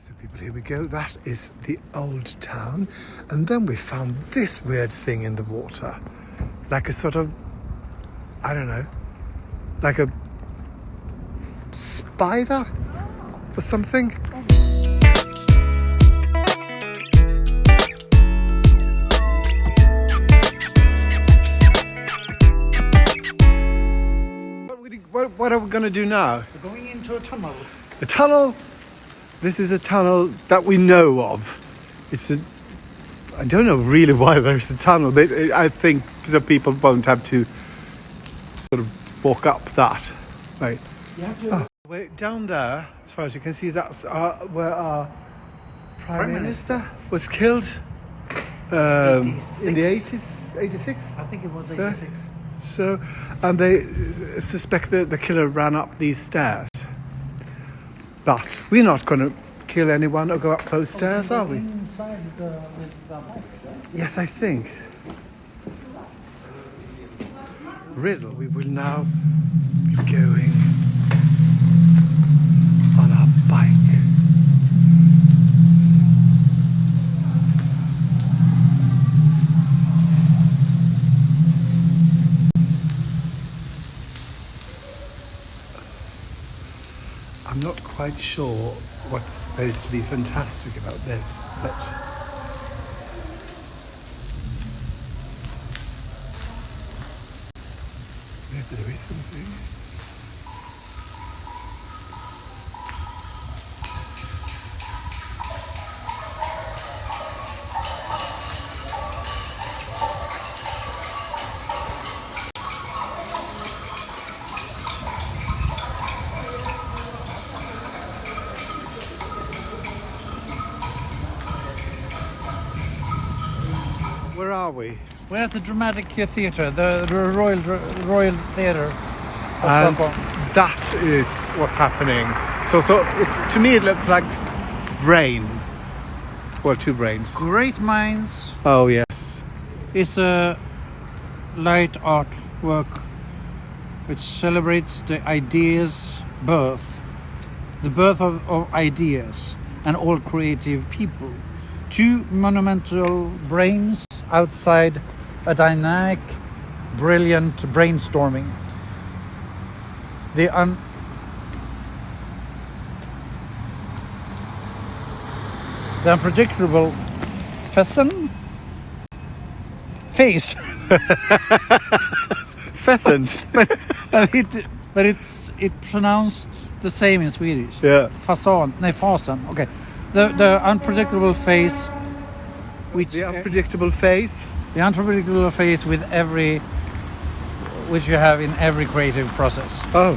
So people, here we go. That is the old town. And then we found this weird thing in the water. Like a sort of, I don't know, like a spider or something. What are we going to do now? We're going into a tunnel. A tunnel? This is a tunnel that we know of. I don't know really why there's a tunnel, but I think so people won't have to sort of walk up that. Right. You have to... Wait, down there, as far as you can see, that's where our Prime Minister was killed in the 80s, 86? I think it was 86. So, and they suspect that the killer ran up these stairs. But we're not going to kill anyone or go up those stairs, are we? Inside the box, right? Yes, I think. Riddle, we will now be going on our bike. I'm not quite sure what's supposed to be fantastic about this, but maybe there is something. Where are we? We're at the Dramatic Theatre, the Royal Theatre of And Stockholm. that is what's happening. So it's, to me it looks like brain. Well, two brains. Great Minds Oh yes. is a light artwork which celebrates the ideas' birth, the birth of ideas and all creative people. Two monumental brains outside a dynamic, brilliant brainstorming. The unpredictable pheasant face. Pheasant. but it's pronounced the same in Swedish. Yeah. Fasan. Okay. The unpredictable face, which The unpredictable face. the unpredictable face which you have in every creative process. Oh,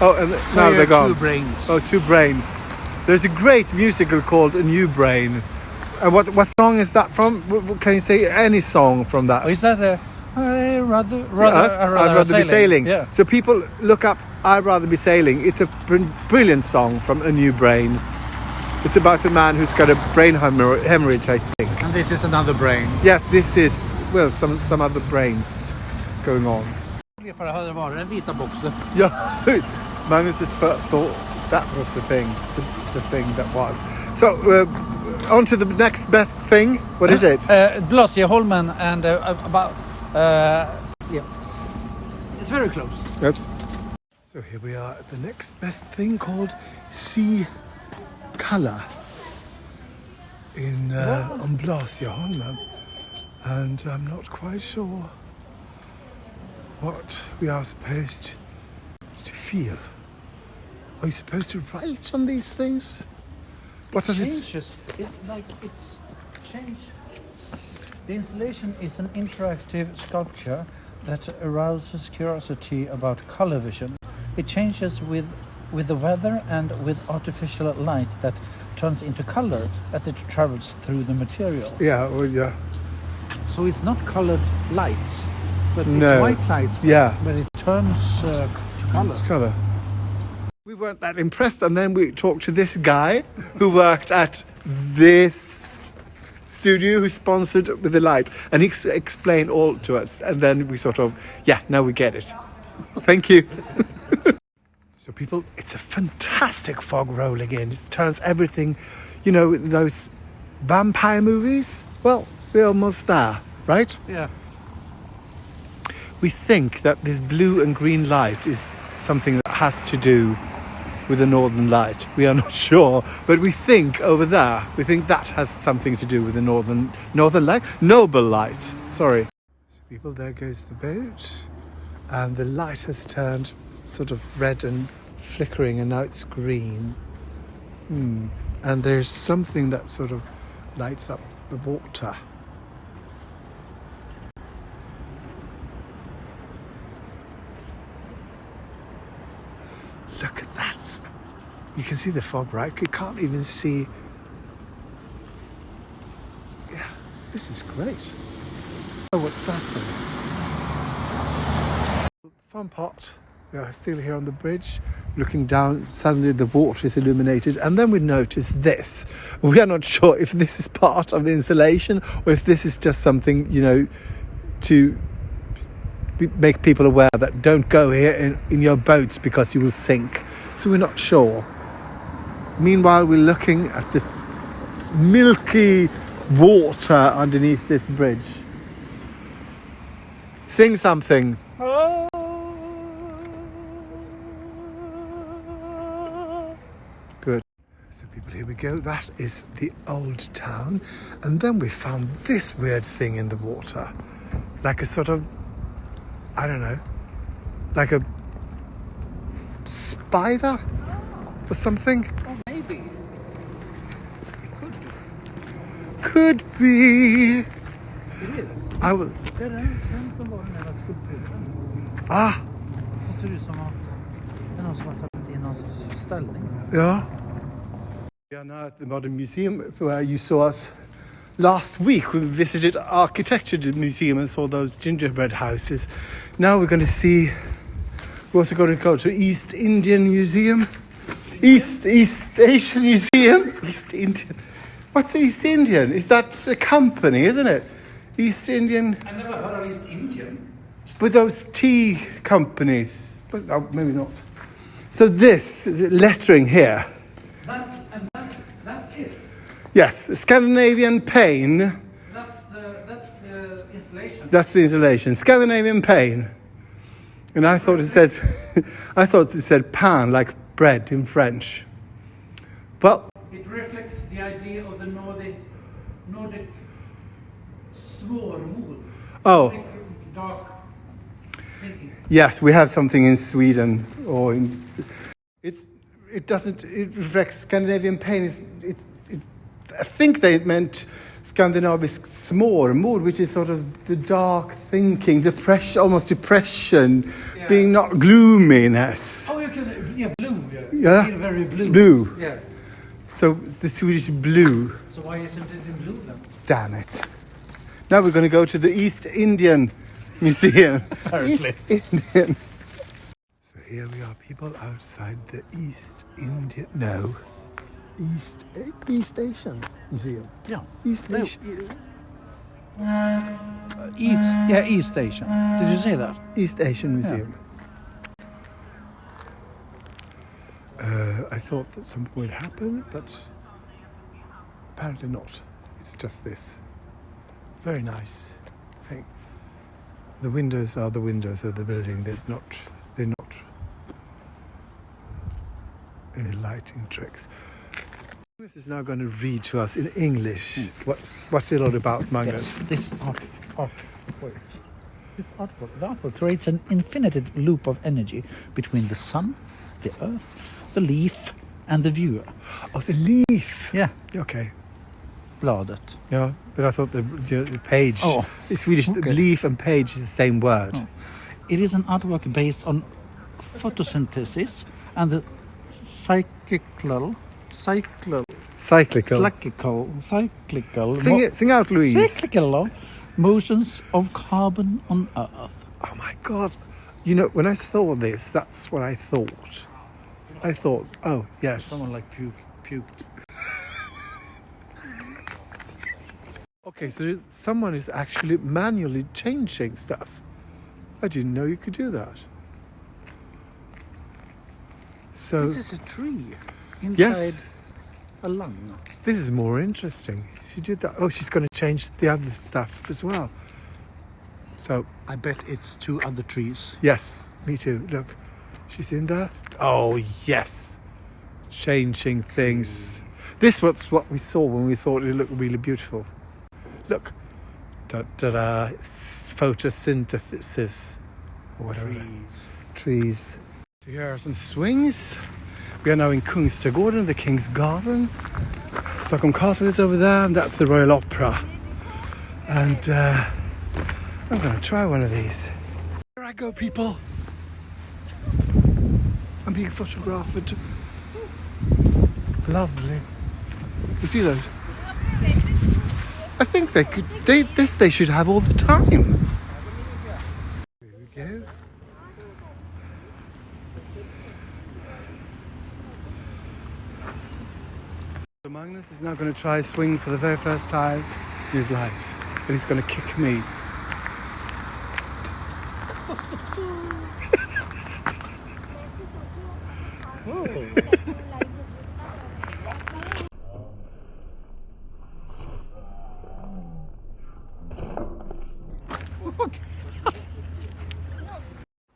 and So now you they're have gone. two brains. Oh, two brains. There's a great musical called A New Brain. And what song is that from? Can you say any song from that? Oh, is that a? I'd rather Yes, I'd rather be sailing. Yeah. So people look up I'd Rather Be Sailing. It's a brilliant song from A New Brain. It's about a man who's got a brain hemorrhage, I think. And this is another brain. Yes, this is, well, some other brains going on. För det hade varit den vita boxen. Yeah, Magnus just thought that was the thing that was. So, on to the next best thing. What is it? Blasieholmen and about yeah. It's very close. Yes. So here we are at the next best thing called Sea Color in on Blasieholmen, and I'm not quite sure what we are supposed to feel. Are you supposed to write on these things? What does it? Changes. It's like it's changed. The installation is an interactive sculpture that arouses curiosity about color vision. It changes with the weather and with artificial light that turns into color as it travels through the material. Yeah, well, yeah. So it's not colored lights, but No. it's white lights. Yeah. But it turns to color. Colour. We weren't that impressed, and then we talked to this guy who worked at this studio, who sponsored with the light, and he explained all to us, and then we sort of, yeah, now we get it. Thank you. So So people, it's a fantastic fog rolling in. It turns everything, you know, those vampire movies. Well, we're almost there, right? Yeah. We think that this blue and green light is something that has to do with the northern light. We are not sure, but we think over there, we think that has something to do with the northern light? Nobel light, sorry. So people, there goes the boat, and the light has turned sort of red and flickering, and now it's green. And there's something that sort of lights up the water. Look at that. You can see the fog, right? You can't even see. Yeah, this is great. Oh, what's that thing? Fun part. We are still here on the bridge, looking down. Suddenly the water is illuminated, and then we notice this. We are not sure if this is part of the installation or if this is just something, you know, to make people aware that don't go here in your boats because you will sink. So we're not sure. Meanwhile, we're looking at this milky water underneath this bridge. Sing something. Good. So people, here we go. That is the old town. And then we found this weird thing in the water. Like a sort of, I don't know, like a spider or something? Oh, maybe. Could be. It is. I will. Det är den som var den där skulpturen. Ah, Så ser det ut som att det är någon som har tagit in någon sorts ställning. yeah. We are now at the Modern Museum, where you saw us last week. We visited Architecture Museum and saw those gingerbread houses. Now we're going to see. We're also going to go to East Indian Museum. East Asian Museum. East Indian. What's East Indian? Is that a company, isn't it? East Indian. I never heard of East Indian. With those tea companies. No, maybe not. So this lettering here. That's it. Yes, Scandinavian Pain. That's the installation. That's the installation. Scandinavian Pain. And I thought it said pain, like bread in French. Well, It reflects the idea of the Nordic Svårmod. oh, Dark thinking. yes, we have something in Sweden, or in. It reflects Scandinavian pain. I think they meant Skandinavisk Svårmod, which is sort of the dark thinking, depression, almost depression, Yeah. being not gloominess. Oh, you can say, yeah, blue. Yeah. Feel very blue. Blue. Yeah. So the Swedish blue. So why isn't it in blue then? Damn it. Now we're going to go to the East Indian Museum. Apparently. East Indian. So here we are, people, outside the East Asian Museum. Yeah. East No, Asian. East Asian. Did you say that? East Asian Museum. I thought that something would happen, but apparently not. It's just this. Very nice thing. The windows are the windows of the building. They're not any lighting tricks. Magnus is now going to read to us in English. What's it all about, Magnus? This artwork creates an infinite loop of energy between the sun, the earth, the leaf, and the viewer. Oh, the leaf. Yeah, Okay. bladet. Yeah, but I thought the page. Oh, in Swedish, okay. leaf and page is the same word. Oh. It is an artwork based on photosynthesis and the cyclical. Sing out, Louise. Cyclical motions of carbon on Earth. Oh my God. You know, when I saw this, that's what I thought. I thought, oh, yes. Someone like puked. Okay, so someone is actually manually changing stuff. I didn't know you could do that. So This is a tree inside yes, a lung. this is more interesting. She did that. Oh, she's going to change the other stuff as well. So I bet it's 2 other trees. yes, me too. Look, she's in there. Oh yes, changing things. This was what we saw when we thought it looked really beautiful. Look, da-da-da, photosynthesis, or whatever. Trees. So here are some swings. We are now in Kungsträdgården, the King's Garden. Stockholm Castle is over there, and that's the Royal Opera. And I'm going to try one of these. Here I go, people. I'm being photographed. Lovely. You see those? I think they could. They should have all the time. Here we go. So Magnus is now going to try a swing for the very first time in his life, and he's going to kick me.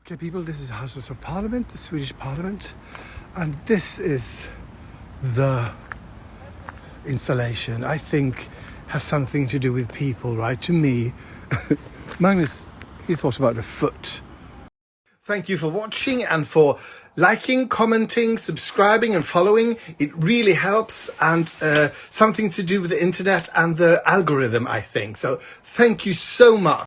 Okay, people, this is Houses of Parliament, the Swedish Parliament, and this is the installation. I think has something to do with people, right? To me, Magnus, he thought about a foot. Thank you for watching and for liking, commenting, subscribing and following. It really helps, and something to do with the internet and the algorithm, I think. So thank you so much.